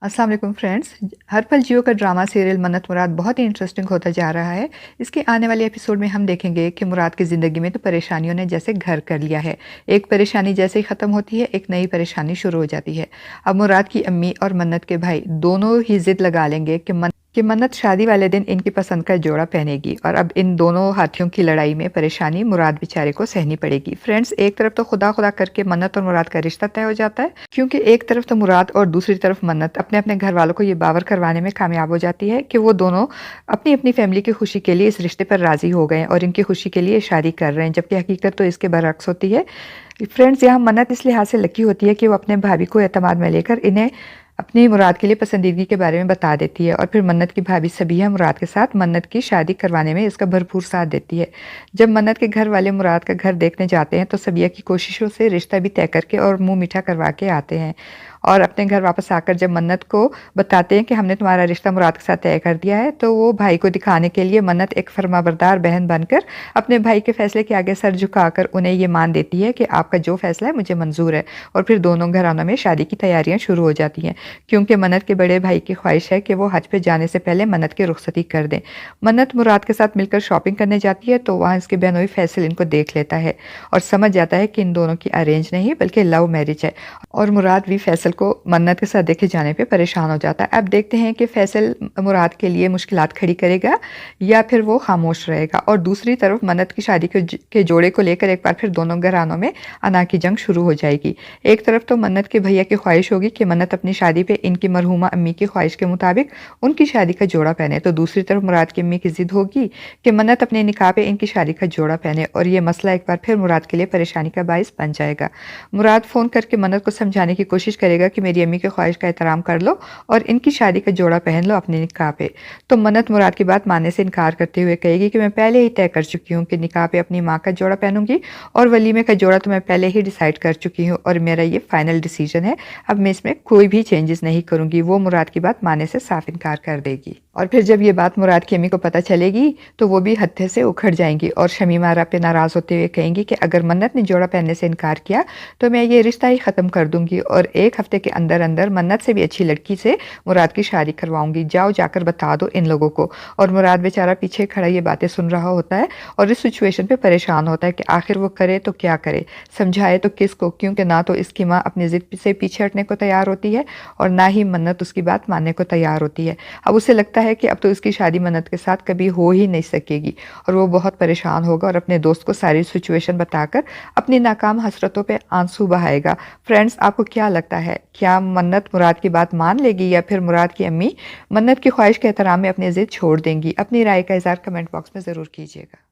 अस्सलाम वालेकुम फ्रेंड्स। हर पल जियो का ड्रामा सीरियल मन्नत मुराद बहुत ही इंटरेस्टिंग होता जा रहा है। इसके आने वाले एपिसोड में हम देखेंगे कि मुराद की ज़िंदगी में तो परेशानियों ने जैसे घर कर लिया है। एक परेशानी जैसे ही ख़त्म होती है, एक नई परेशानी शुरू हो जाती है। अब मुराद की अम्मी और मन्नत के भाई दोनों ही ज़िद लगा लेंगे कि मन्नत शादी वाले दिन इनकी पसंद का जोड़ा पहनेगी, और अब इन दोनों हाथियों की लड़ाई में परेशानी मुराद बेचारे को सहनी पड़ेगी। फ्रेंड्स, एक तरफ तो खुदा खुदा करके मन्नत और मुराद का रिश्ता तय हो जाता है, क्योंकि एक तरफ तो मुराद और दूसरी तरफ मन्नत अपने अपने घर वालों को ये बावर करवाने में कामयाब हो जाती है कि वो दोनों अपनी अपनी फैमिली की खुशी के लिए इस रिश्ते पर राजी हो गए और इनकी खुशी के लिए शादी कर रहे हैं, जबकि हकीकत तो इसके बरअक्स होती है। फ्रेंड्स, यहाँ मन्नत इस लिहाज से लकी होती है कि वो अपने भाभी को एतमाद में लेकर इन्हें अपनी मुराद के लिए पसंदीदगी के बारे में बता देती है, और फिर मन्नत की भाभी सबिया मुराद के साथ मन्नत की शादी करवाने में इसका भरपूर साथ देती है। जब मन्नत के घर वाले मुराद का घर देखने जाते हैं तो सबिया की कोशिशों से रिश्ता भी तय करके और मुंह मीठा करवा के आते हैं, और अपने घर वापस आकर जब मन्नत को बताते हैं कि हमने तुम्हारा रिश्ता मुराद के साथ तय कर दिया है, तो वो भाई को दिखाने के लिए मन्नत एक फरमाबरदार बहन बनकर अपने भाई के फैसले के आगे सर झुकाकर उन्हें ये मान देती है कि आपका जो फैसला है मुझे मंजूर है। और फिर दोनों घरानों में शादी की तैयारियां शुरू हो जाती हैं, क्योंकि मन्नत के बड़े भाई की ख्वाहिश है कि वो हज पे जाने से पहले मन्नत की रुखसती कर दें। मन्नत मुराद के साथ मिलकर शॉपिंग करने जाती है तो वहाँ इसके बहनोई फैसल इनको देख लेता है और समझ जाता है कि इन दोनों की अरेंज नहीं बल्कि लव मैरिज है, और मुराद भी फैसल को मन्नत के साथ देखे जाने पे परेशान हो जाता है। अब देखते हैं कि फैसल मुराद के लिए मुश्किलात खड़ी करेगा या फिर वो खामोश रहेगा। और दूसरी तरफ मन्नत की शादी के जोड़े को लेकर एक बार फिर दोनों घरानों में अना की जंग शुरू हो जाएगी। एक तरफ तो मन्नत के भैया की ख्वाहिश होगी कि मन्नत अपनी शादी पे इनकी मरहूमा अम्मी की ख्वाहिश के मुताबिक उनकी शादी का जोड़ा पहने, तो दूसरी तरफ मुराद की अम्मी की जिद होगी कि मन्नत अपने निकाह पे इनकी शादी का जोड़ा पहने, और ये मसला एक बार फिर मुराद के लिए परेशानी का बाइस बन जाएगा। मुराद फ़ोन करके मन्नत को समझाने की कोशिश करेगा कि मेरी अम्मी की ख्वाहिश का एहतराम कर लो और इनकी शादी का जोड़ा पहन लो अपने निकाह पे। तो मन्नत मुराद की बात मानने से इनकार करते हुए कहेगी कि मैं पहले ही तय कर चुकी हूँ कि निकाह पे अपनी माँ का जोड़ा पहनूंगी, और वलीमे का जोड़ा तो मैं पहले ही डिसाइड कर चुकी हूँ और मेरा ये फाइनल डिसीजन है। अब मैं इसमें कोई भी चेंजेस नहीं करूँगी। वो मुराद की बात मानने से साफ इनकार कर देगी, और फिर जब ये बात मुराद की अम्मी को पता चलेगी तो वो भी हत्थे से उखड़ जाएंगी और शमीमा आरा पे नाराज़ होते हुए कहेंगी कि अगर मन्नत ने जोड़ा पहनने से इनकार किया तो मैं ये रिश्ता ही ख़त्म कर दूंगी, और एक हफ्ते के अंदर अंदर मन्नत से भी अच्छी लड़की से मुराद की शादी करवाऊंगी। जाओ जाकर बता दो इन लोगों को। और मुराद बेचारा पीछे खड़ा ये बातें सुन रहा होता है और इस सिचुएशन पे परेशान होता है कि आखिर वो करे तो क्या करे, समझाए तो किसको, क्योंकि ना तो इसकी माँ अपनी ज़िद से पीछे हटने को तैयार होती है और ना ही मन्नत उसकी बात मानने को तैयार होती है। अब उसे लगता है कि अब तो इसकी शादी मन्नत के साथ कभी हो ही नहीं सकेगी, और वो बहुत परेशान होगा और अपने दोस्त को सारी सिचुएशन बताकर अपनी नाकाम हसरतों पे आंसू बहाएगा। फ्रेंड्स, आपको क्या लगता है, क्या मन्नत मुराद की बात मान लेगी या फिर मुराद की अम्मी मन्नत की ख्वाहिश के एहतराम में अपनी ज़िद छोड़ देंगी? अपनी राय का इज़हार कमेंट बॉक्स में ज़रूर कीजिएगा।